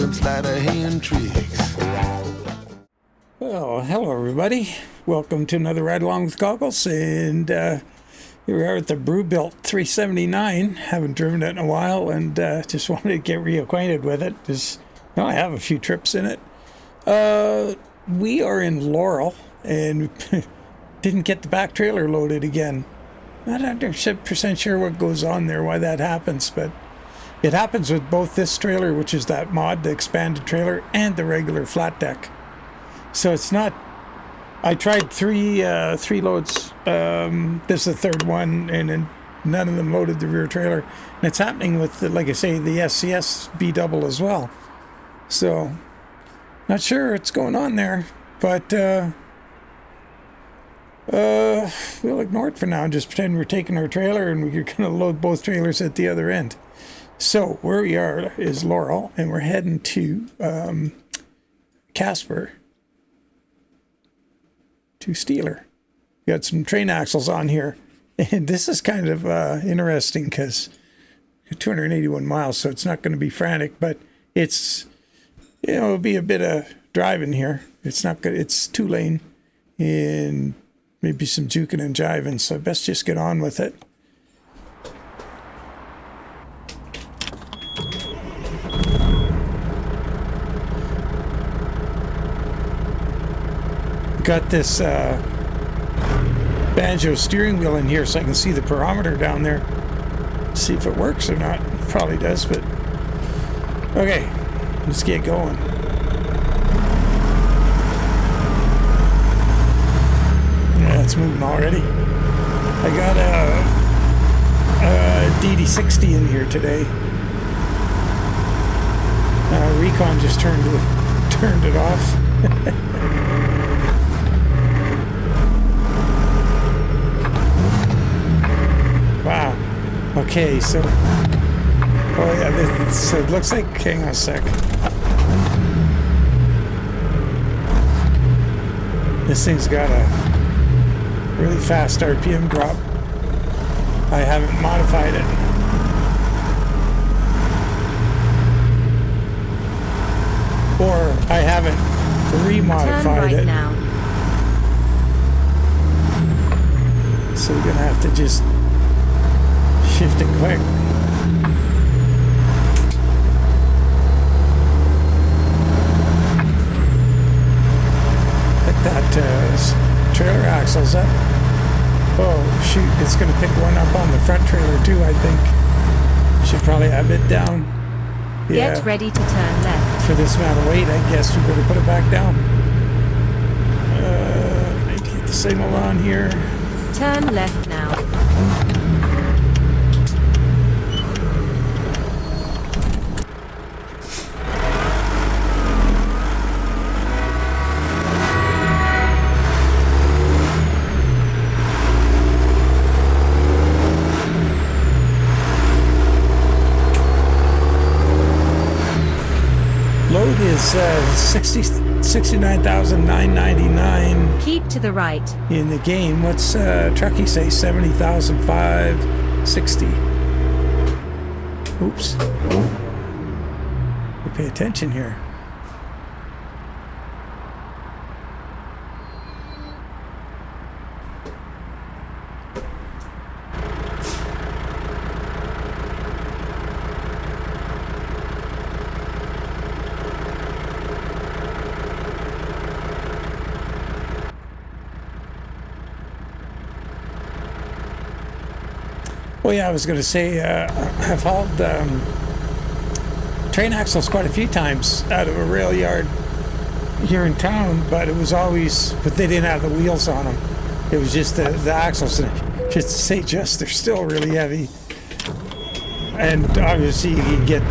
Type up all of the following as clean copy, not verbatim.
some sleight of hand tricks. Well, hello everybody. Welcome to another Ride Along with Goggles, and here we are at the Brewbilt 379. Haven't driven it in a while, and just wanted to get reacquainted with it. Just, I have a few trips in it. We are in Laurel, and didn't get the back trailer loaded again. Not 100% sure what goes on there, why that happens, but it happens with both this trailer, which is that mod, the expanded trailer, and the regular flat deck. So it's not. I tried three loads. This is the third one, and then none of them loaded the rear trailer. And it's happening with, like I say, the SCS B double as well. So not sure what's going on there, but we'll ignore it for now and just pretend we're taking our trailer and we're going to load both trailers at the other end. So where we are is Laurel, and we're heading to Casper to Steeler. We got some train axles on here, and this is kind of interesting because 281 miles, so it's not going to be frantic, but it's, it'll be a bit of driving here. It's not good. It's 2-lane and maybe some juking and jiving, so best just get on with it. Got this banjo steering wheel in here so I can see the parameter down there. See if it works or not. It probably does, but okay, let's get going. Yeah, it's moving already. I got a DD60 in here today. Recon just turned it off. Wow. Okay, so oh yeah, so it looks like, hang on a sec. This thing's got a really fast RPM drop. I haven't modified it. Or I haven't remodified it. Now. So we're gonna have to just shift it quick. Pick that trailer axles up. Oh shoot, it's going to pick one up on the front trailer too, I think. Should probably have it down. Yeah. Get ready to turn left. For this amount of weight, I guess we better put it back down. I need to get the signal on here. Turn left now. Load is 69,999. Keep to the right. In the game. What's Truckee say? 70,560. Oops. We pay attention here. Well, yeah, I was going to say, I've hauled train axles quite a few times out of a rail yard here in town, but it was always, but they didn't have the wheels on them. It was just the axles. Just to say, they're still really heavy. And obviously you can get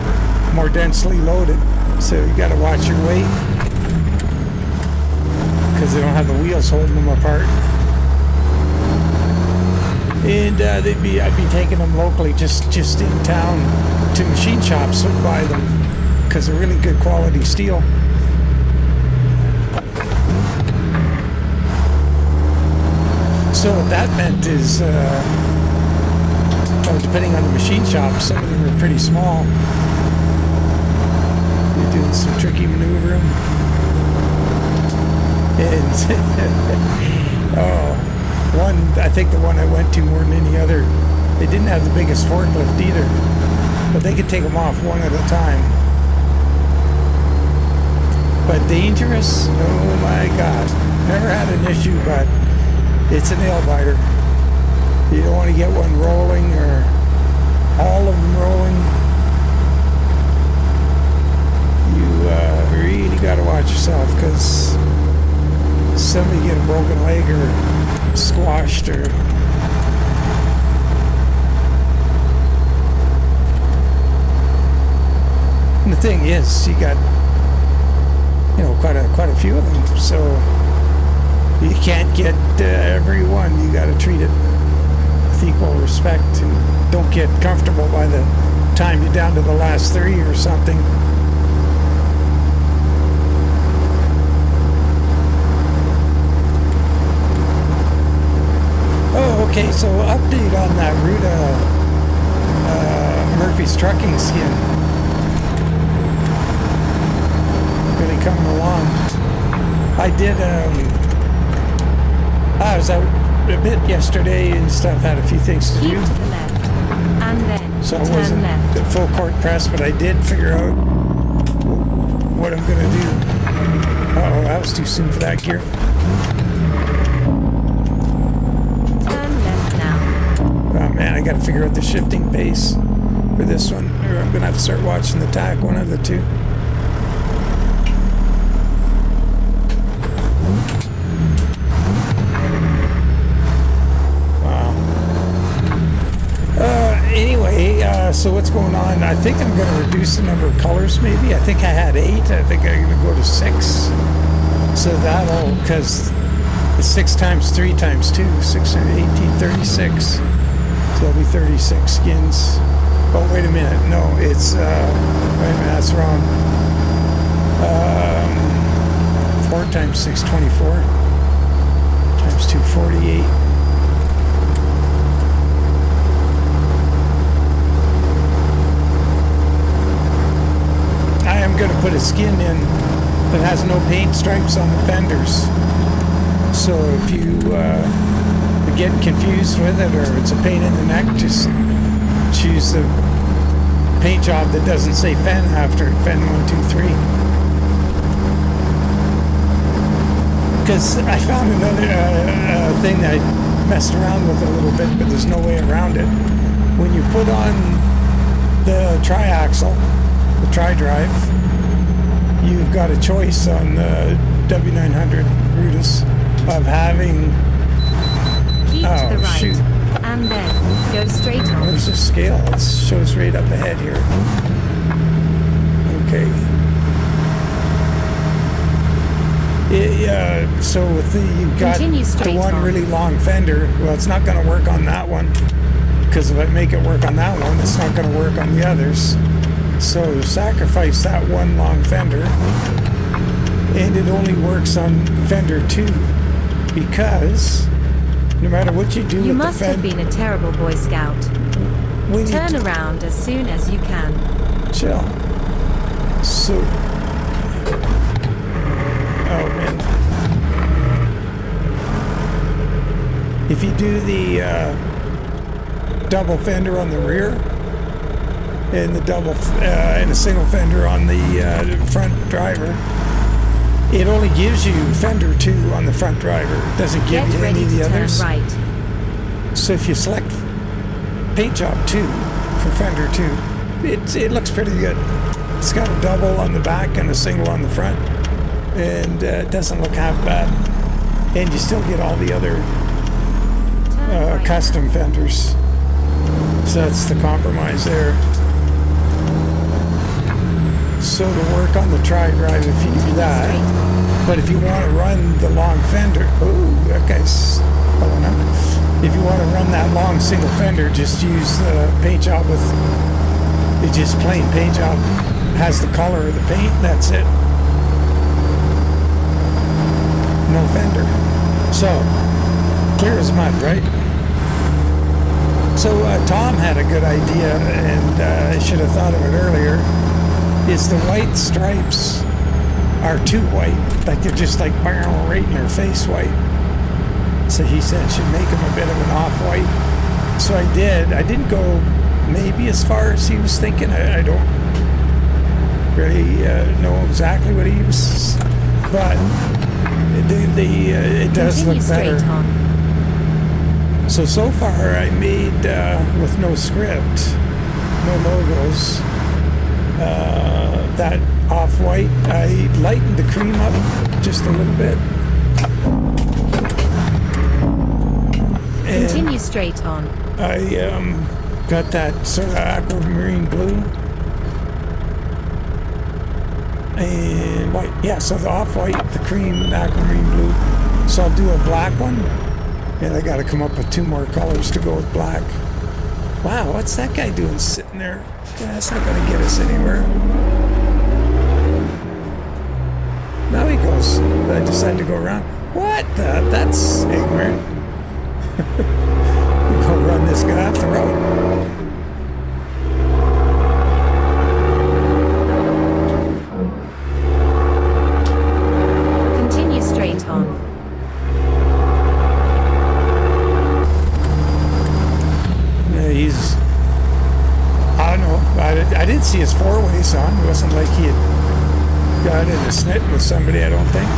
more densely loaded, so you got to watch your weight because they don't have the wheels holding them apart. And I'd be taking them locally, just in town, to machine shops that buy them because they're really good quality steel. So what that meant is, depending on the machine shop, some of them are pretty small. You're doing some tricky maneuvering. And I think the one I went to more than any other, they didn't have the biggest forklift either, but they could take them off one at a time. But dangerous? Oh my God. Never had an issue, but it's a nail biter. You don't want to get one rolling or all of them rolling. You really got to watch yourself, because somebody get a broken leg or squashed or... And the thing is, you got, you know, quite a few of them, so you can't get every one. You got to treat it with equal respect, and don't get comfortable by the time you're down to the last 3 or something. Oh, okay, so update on that Ruta Murphy's trucking skin. Really coming along. I did, I was out a bit yesterday and stuff, had a few things to do. Keep to the left, and then So it turn wasn't left. the full court press, but I did figure out what I'm gonna do. Uh-oh, that was too soon for that gear. Turn left now. Oh man, I gotta figure out the shifting pace for this one, or I'm gonna have to start watching the tack, one of the two. So what's going on? I think I'm going to reduce the number of colors maybe. I think I had 8. I think I'm going to go to 6. So that'll, because it's 6 times 3 times 2, 6 and 18, 36. So that'll be 36 skins. Oh, wait a minute. No, it's, wait a minute, that's wrong. 4 times 6, 24. Times 2, 48. I'm going to put a skin in that has no paint stripes on the fenders. So if you are getting confused with it, or it's a pain in the neck, just choose the paint job that doesn't say Fen after it, Fen 1, 2, 3. Because I found another thing that I messed around with a little bit, but there's no way around it. When you put on the triaxle, the tri-drive, you've got a choice on the W900 Rutus of having... Keep to the right, shoot. and then go straight on. Where's the scale? It shows right up ahead here. Okay. So with you've got the one really long fender. Well, it's not going to work on that one, because if I make it work on that one, it's not going to work on the others. So sacrifice that one long fender, and it only works on fender 2, because no matter what you do You with the must have been a terrible Boy Scout. Turn around as soon as you can. Chill. So, oh man, if you do the double fender on the rear, and the double and a single fender on the front driver, it only gives you fender 2 on the front driver. It doesn't give you any of the others. Right. So if you select paint job 2 for fender 2, it looks pretty good. It's got a double on the back and a single on the front, and it doesn't look half bad. And you still get all the other custom fenders. So that's the compromise there. So to work on the tri-drive, if you do that, but if you want to run the long fender, oh, that guy's pulling up. If you want to run that long single fender, just use the paint job with, it's just plain paint job, has the color of the paint, that's it. No fender. So, clear as mud, right? So Tom had a good idea, and I should have thought of it earlier. is the white stripes are too white. Like they're just like right in your face white. So he said I should make them a bit of an off-white. So I did. I didn't go maybe as far as he was thinking. I don't really know exactly what he was, but it does look better. So far I made with no script, no logos, that off-white. I lightened the cream up just a little bit. And continue straight on. I got that sort of aquamarine blue and white. Yeah, so the off-white, the cream, aquamarine blue. So I'll do a black one, and I got to come up with 2 more colors to go with black. Wow, what's that guy doing sitting there? Yeah, that's not going to get us anywhere. Now he goes. I decided to go around. What the? That's ignorant. Go run this guy off the road. Continue straight on. Yeah, he's... I don't know. I didn't see his 4-ways on. It wasn't like he had got in a snit with somebody, I don't think.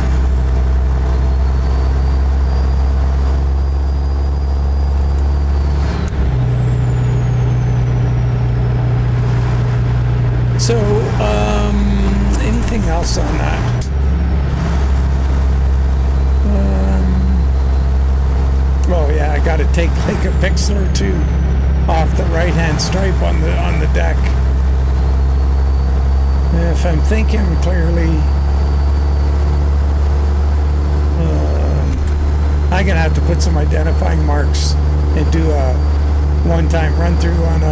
So, anything else on that? Oh yeah, I got to take like a pixel or 2 off the right-hand stripe on the deck. If I'm thinking clearly, I'm gonna have to put some identifying marks and do a one-time run-through on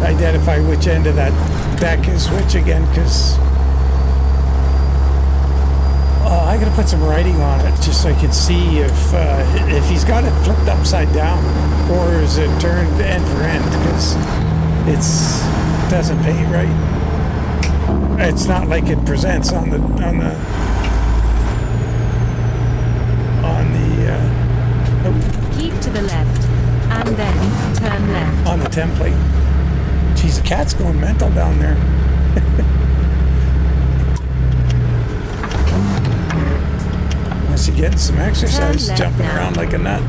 identify which end of that deck is which again, because I gotta put some writing on it just so I can see if he's got it flipped upside down or is it turned end for end, because it doesn't paint right. It's not like it presents on the Keep to the left and then turn left on the template. Geez, the cat's going mental down there. Must be getting some exercise, jumping around like a nut.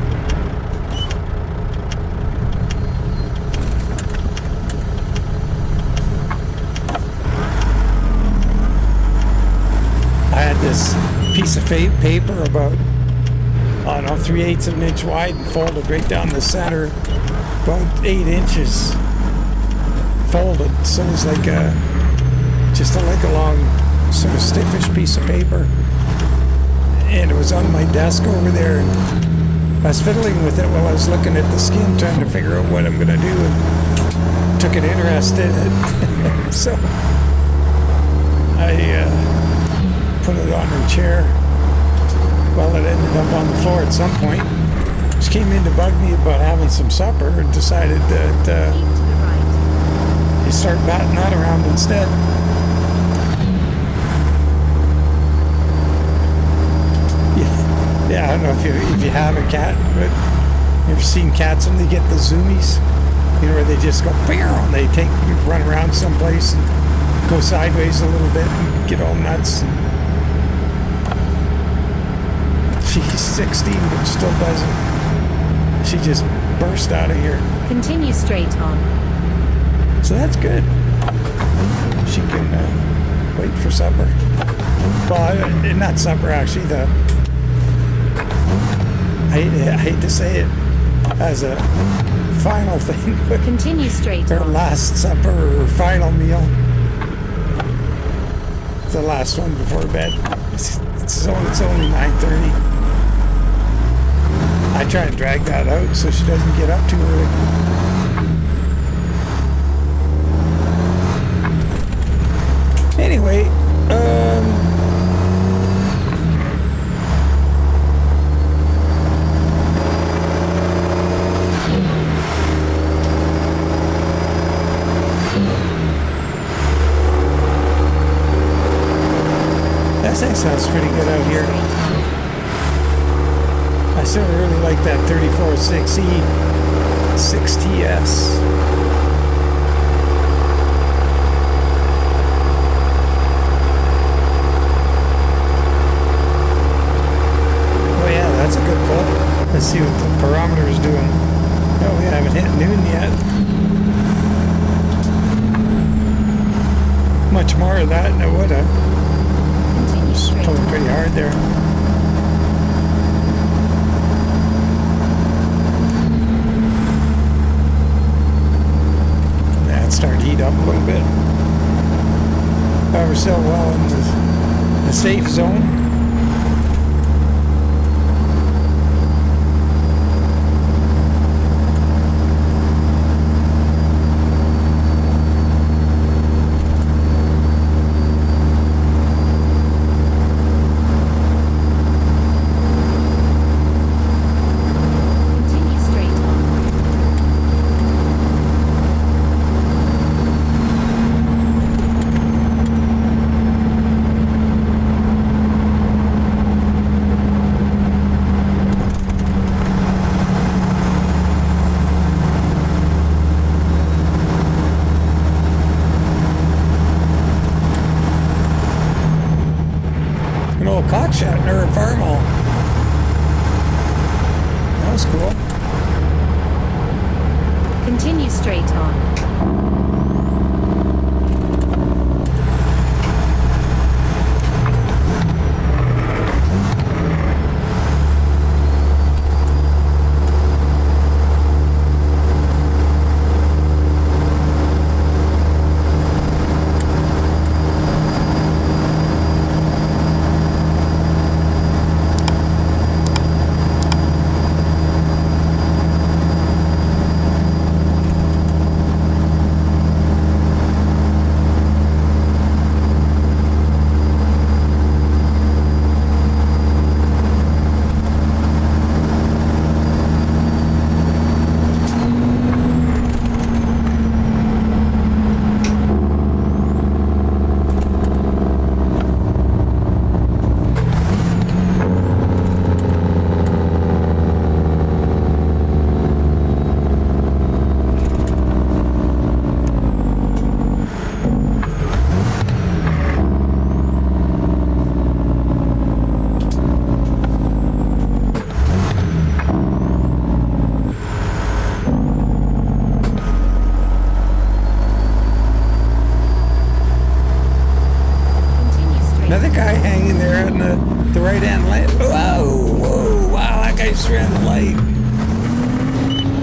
I had this piece of paper about, I don't know, 3/8 of an inch wide and folded right down the center, about 8 inches. Folded, so it's like just like a long sort of stiffish piece of paper, and it was on my desk over there, and I was fiddling with it while I was looking at the skin, trying to figure out what I'm gonna do, and took an interest in it. So I put it on her chair. Well, it ended up on the floor at some point. She came in to bug me about having some supper and decided that you start batting that around instead. Yeah, I don't know if you have a cat, but you ever seen cats when they get the zoomies? You know, where they just go, and they run around someplace and go sideways a little bit and get all nuts. She's 16, but still doesn't. She just burst out of here. Continue straight on. So that's good. She can wait for supper. Well, not supper, actually. I hate to say it as a final thing, but continue straight her on. last supper or final meal. The last one before bed. It's only 9:30. I try and drag that out so she doesn't get up too early. Anyway, I think sounds pretty good out here. I still really like that 34.6E 6TS. Oh yeah, that's a good pull. Let's see what the barometer is doing. Oh, we haven't hit noon yet. Much more of that than I would have. It's pulling pretty hard there. Yeah, it's starting to heat up a little bit. But we're still well in the safe zone. Or a farm hall. That was cool. Continue straight on. Another guy hanging there on the right-hand light. Whoa, whoa, wow, that guy just ran the light.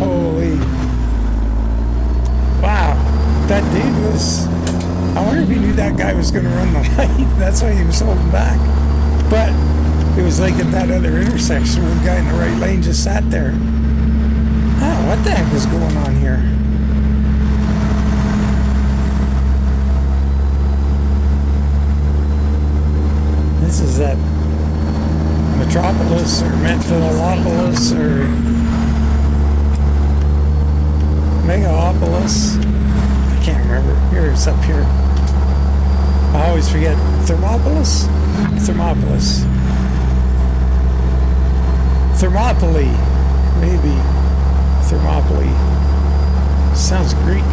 Holy. Wow, that dude was... I wonder if he knew that guy was going to run the light. That's why he was holding back. But it was like at that other intersection where the guy in the right lane just sat there. Oh, what the heck was going on here? This is that Metropolis or Metalopolis or Megaopolis. I can't remember. Here, it's up here. I always forget. Thermopolis? Thermopolis. Thermopylae. Maybe. Thermopylae. Sounds Greek.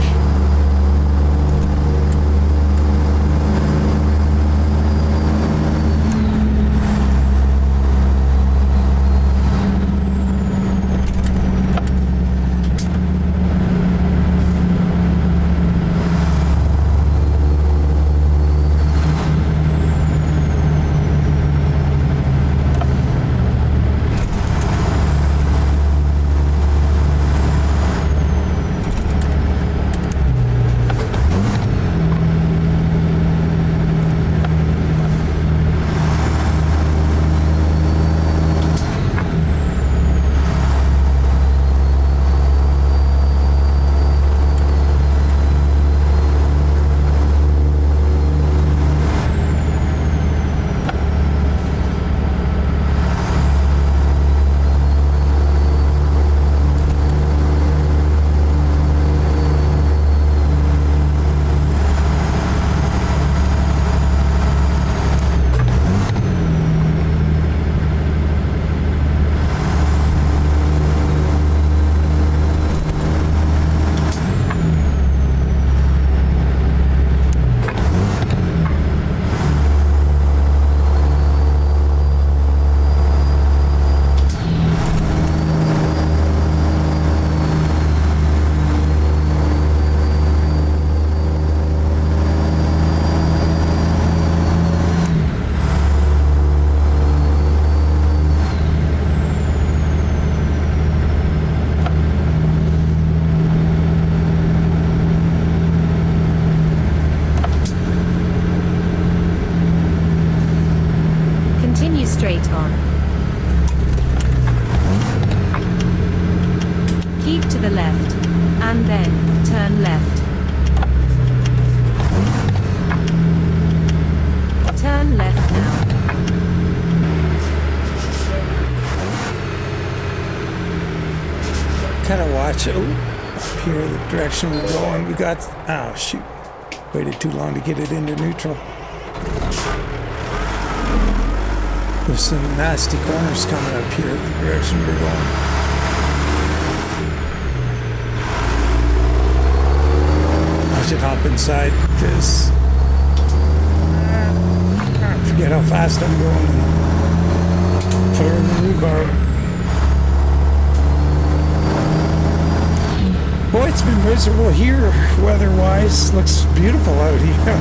straight on. Keep to the left, and then turn left. Turn left now. Kind of watch up here the direction we're going. We got, oh shoot, waited too long to get it into neutral. There's some nasty corners coming up here the direction we're going. I should hop inside because I forget how fast I'm going and put her in the rhubarb. Boy, it's been miserable here, weather-wise. Looks beautiful out here.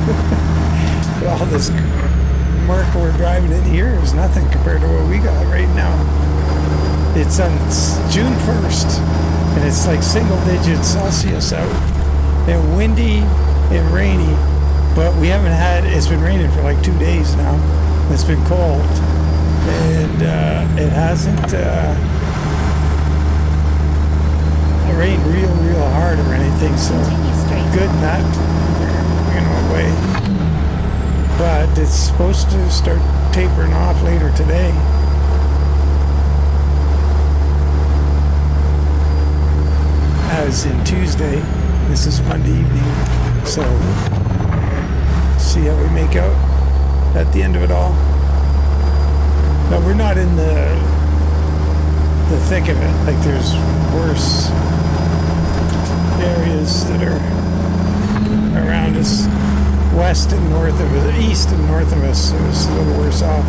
But all this murk we're driving in here is nothing compared to what we got right now. It's on June 1st, and it's like single-digit Celsius out. And windy and rainy, but we haven't had, it's been raining for like 2 days now. It's been cold, and it hasn't rained real hard or anything, so good in that way. But it's supposed to start tapering off later today. As in Tuesday. This is Monday evening, so see how we make out at the end of it all. But we're not in the thick of it. Like there's worse areas that are around us, west and north of us, east and north of us. It was a little worse off.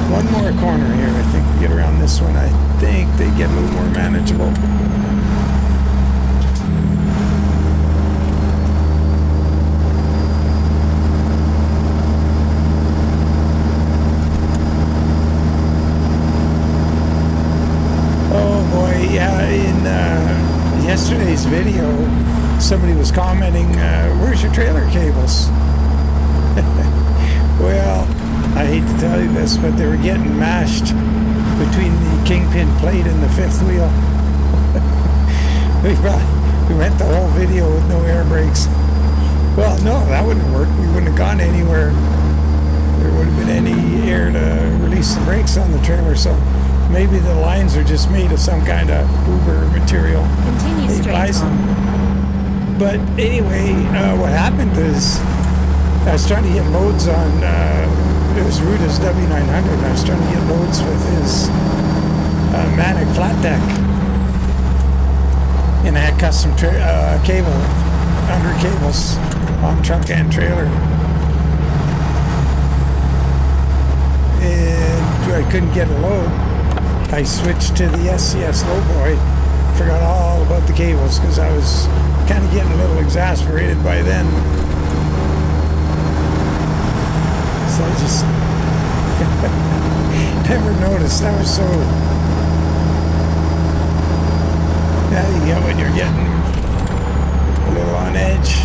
One more corner here. I think we get around this one. I think they get a little more manageable. Oh boy, yeah, in yesterday's video, somebody was commenting, where's your trailer cables? Well, I hate to tell you this, but they were getting mashed between the kingpin plate and the fifth wheel. we went the whole video with no air brakes. Well, no, that wouldn't have worked. We wouldn't have gone anywhere. There wouldn't have been any air to release the brakes on the trailer, so maybe the lines are just made of some kind of uber material. Continue straight on. But anyway, what happened is I was trying to get loads on, it was Ruta's W900, and I was trying to get loads with his Manic flat deck. And I had custom cable, under cables on trunk and trailer. And I couldn't get a load. I switched to the SCS Lowboy, forgot all about the cables because I was kind of getting a little exasperated by then. So I just never noticed. I was so... Now you get when you're getting a little on edge.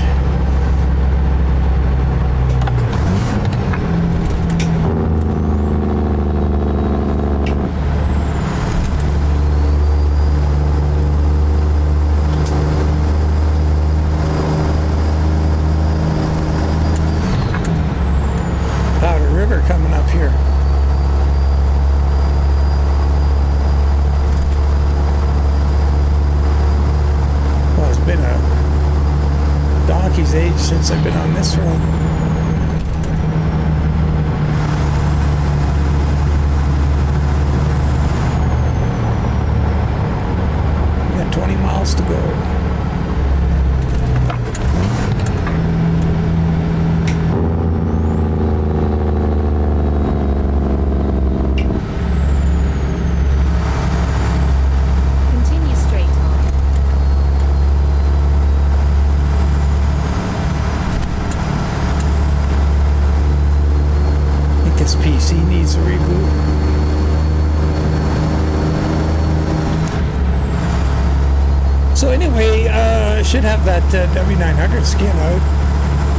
Coming up here. Well, it's been a donkey's age since I've been on this road. We got 20 miles to go. PC needs a reboot. So anyway, should have that W900 skin out.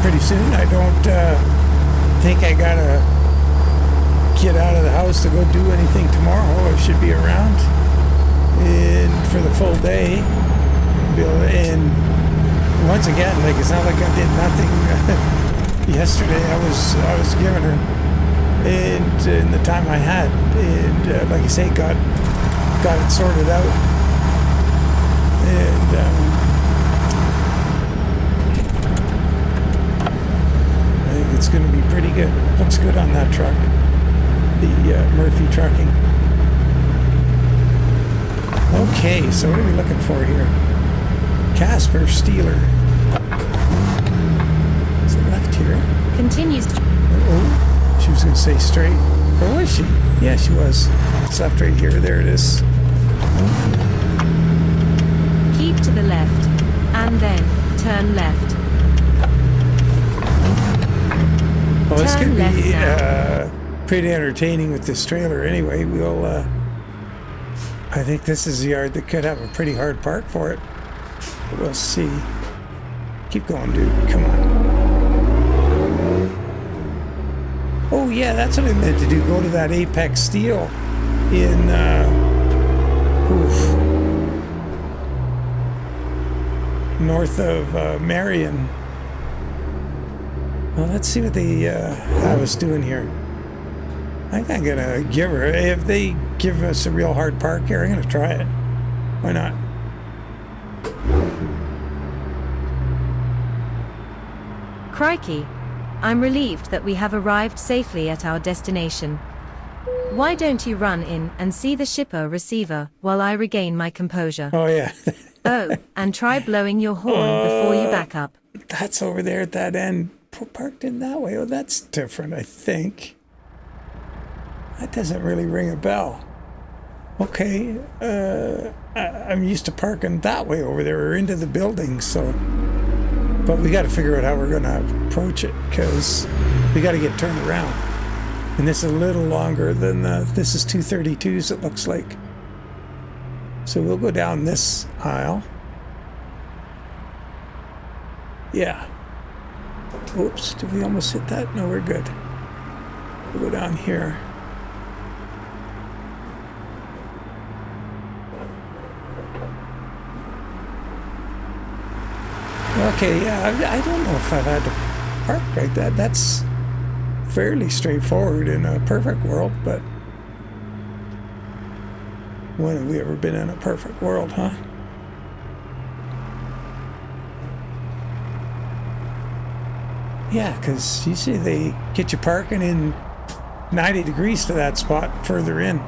pretty soon. I don't think I gotta get out of the house to go do anything tomorrow. I should be around for the full day. And once again, like, it's not like I did nothing yesterday. I was giving her and in the time I had, and like I say, got it sorted out, and I think it's going to be pretty good. Looks good on that truck, the Murphy Trucking. Okay, so what are we looking for here? Casper Steeler. Is it left here? Continues. Oh, she was going to say straight. Or was she? Yeah, she was. It's left right here. There it is. Keep to the left, and then turn left. Well, this Turn could be left pretty entertaining with this trailer anyway. We'll, I think this is a yard that could have a pretty hard park for it. We'll see. Keep going, dude. Come on. Oh, yeah, that's what I meant to do. Go to that Apex Steel in, north of Marion. Well, let's see what they have us doing here. I think I'm going to give her, if they give us a real hard park here, I'm going to try it. Why not? Crikey. I'm relieved that we have arrived safely at our destination. Why don't you run in and see the shipper receiver while I regain my composure? Oh, yeah. Oh, and try blowing your horn before you back up. That's over there at that end. Parked in that way. Oh, that's different, I think. That doesn't really ring a bell. Okay. I'm used to parking that way over there or into the building, so... But we got to figure out how we're going to approach it, because we got to get turned around. And this is a little longer than this is 232s, it looks like. So we'll go down this aisle. Yeah. Oops, did we almost hit that? No, we're good. We'll go down here. Okay, yeah, I don't know if I've had to park like that. That's fairly straightforward in a perfect world, but when have we ever been in a perfect world, huh? Yeah, because you see they get you parking in 90 degrees to that spot further in.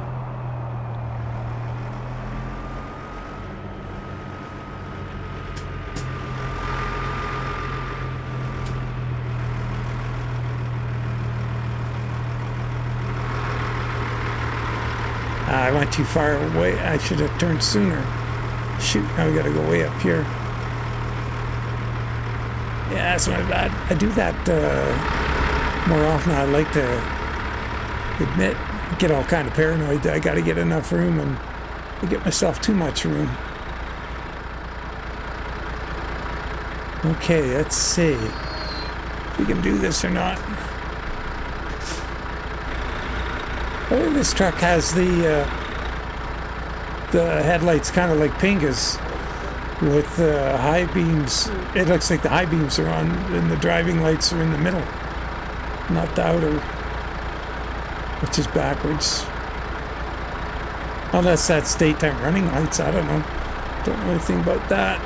I went too far away. I should have turned sooner. Shoot, now we gotta go way up here. Yeah, that's my bad. I do that more often. I like to admit, get all kind of paranoid. I gotta get enough room, and I get myself too much room. Okay, let's see if we can do this or not. Oh, this truck has the headlights kind of like Pinga's with high beams. It looks like the high beams are on and the driving lights are in the middle, not the outer, which is backwards. Unless that's daytime running lights, I don't know. Don't know anything about that.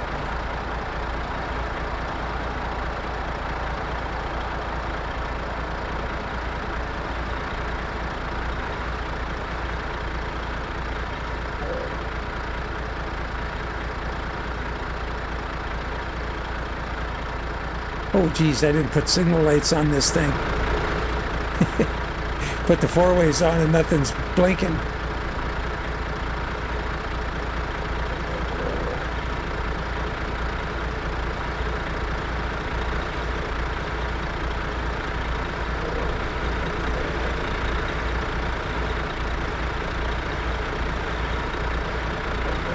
Oh geez, I didn't put signal lights on this thing. Put the four-ways on and nothing's blinking.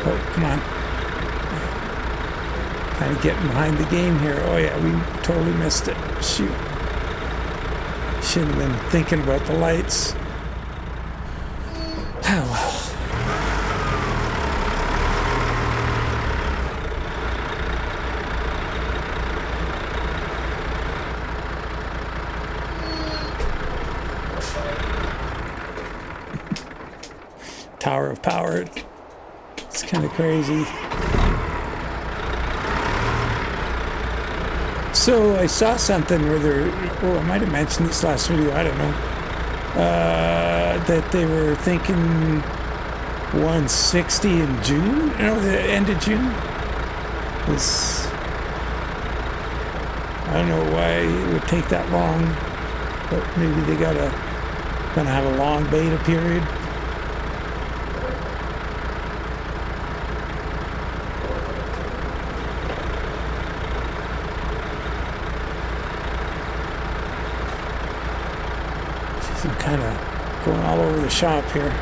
Oh, come on. I kind of getting behind the game here. Oh yeah, we totally missed it. Shoot. Should have been thinking about the lights. Oh well. Tower of Power. It's kind of crazy. So I saw something where I might have mentioned this last video, I don't know, that they were thinking 160 in June, the end of June. I don't know why it would take that long, but maybe they gonna have a long beta period. I'm kind of going all over the shop here.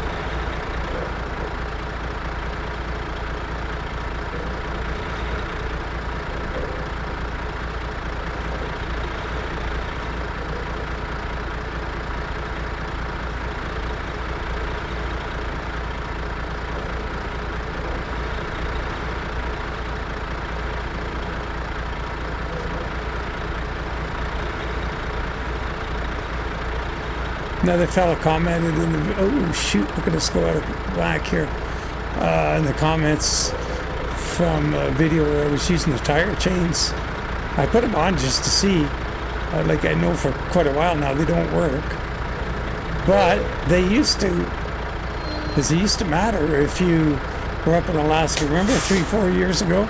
Another fella commented in the, oh shoot, look at us go out of whack here. In the comments from a video where I was using the tire chains. I put them on just to see. Like I know for quite a while now they don't work. But they used to, because it used to matter if you were up in Alaska. Remember 3-4 years ago?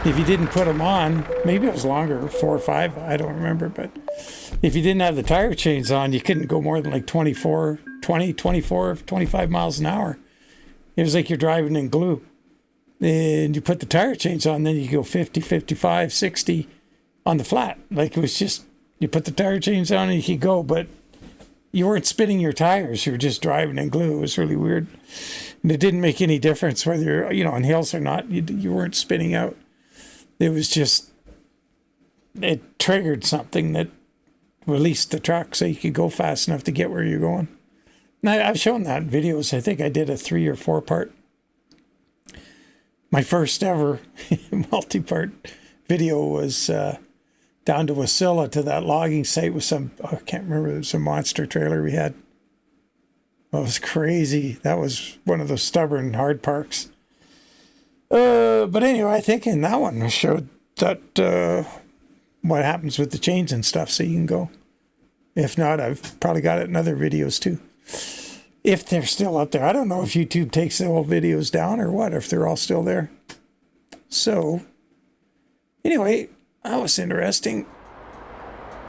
If you didn't put them on, maybe it was longer, 4 or 5, I don't remember, but if you didn't have the tire chains on, you couldn't go more than like 24, 25 miles an hour. It was like you're driving in glue. And you put the tire chains on, then you go 50, 55, 60 on the flat. Like it was just, you put the tire chains on and you could go, but you weren't spinning your tires. You were just driving in glue. It was really weird. And it didn't make any difference whether you're, on hills or not. You weren't spinning out. It was just, it triggered something that released the truck so you could go fast enough to get where you're going. Now, I've shown that in videos. I think I did a 3 or 4 part. My first ever multi-part video was down to Wasilla to that logging site with some, I can't remember, it was a monster trailer we had. It was crazy. That was one of those stubborn hard parks. But anyway, I think in that one I showed that what happens with the chains and stuff, so you can go. If not, I've probably got it in other videos too. If they're still up there. I don't know if YouTube takes the old videos down or what, if they're all still there. So, anyway, that was interesting.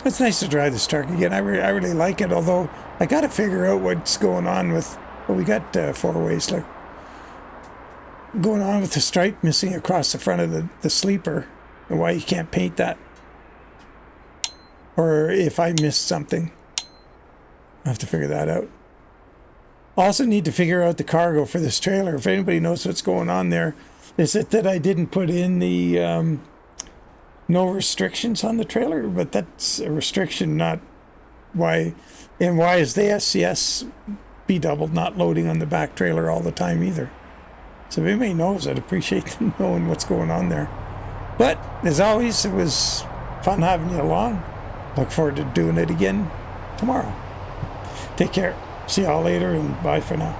It's nice to drive this truck again. I really like it, although I got to figure out what's going on with, well, we got 4 ways, like, going on with the stripe missing across the front of the sleeper, and why you can't paint that. Or if I missed something, I have to figure that out. Also need to figure out the cargo for this trailer. If anybody knows what's going on there, is it that I didn't put in the no restrictions on the trailer? But that's a restriction, not why. And why is the SCS B-double not loading on the back trailer all the time either? So if anybody knows, I'd appreciate knowing what's going on there. But as always, it was fun having you along. Look forward to doing it again tomorrow. Take care. See y'all later, and bye for now.